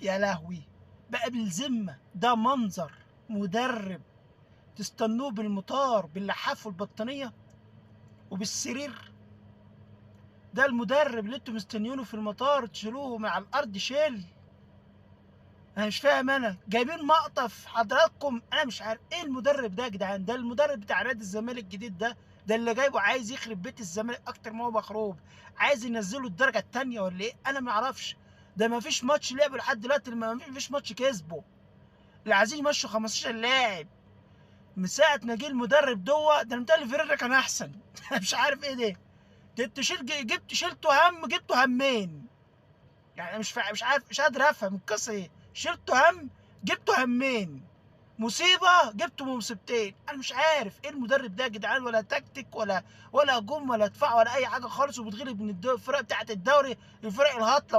يا لهوي بقى بالذمة، ده منظر مدرب تستنوه بالمطار باللحاف والبطانية وبالسرير؟ ده المدرب اللي انتوا مستنيينه في المطار تشيلوه من على الارض شيل؟ انا مش فاهم، انا جايبين مقطف حضراتكم، انا مش عارف ايه المدرب ده يا جدعان. ده المدرب بتاع نادي الزمالك الجديد ده اللي جايبه عايز يخرب بيت الزمالك اكتر ما هو مخروب، عايز ينزله الدرجه الثانيه ولا ايه؟ انا ما اعرفش. ده ما فيش ماتش لعبه لحد دلوقتي، ما فيش ماتش كسبه، اللي عايزين يمشوا 15 لاعب من ساعه ما جه المدرب ده انا متهيألي فيريرا كان احسن. مش عارف ايه ده. ده انتوا شلتوا جبتوا همين. يعني انا مش عارف، مش قادر افهم القصه ايه. شلتوا جبتوا همين، مصيبه جبتوا مصيبتين. انا مش عارف ايه المدرب ده يا جدعان، ولا تكتيك ولا هجوم ولا دفاع ولا اي حاجه خالص، وبتغلب من الفرق بتاعت الدوري، الفرق الهطله.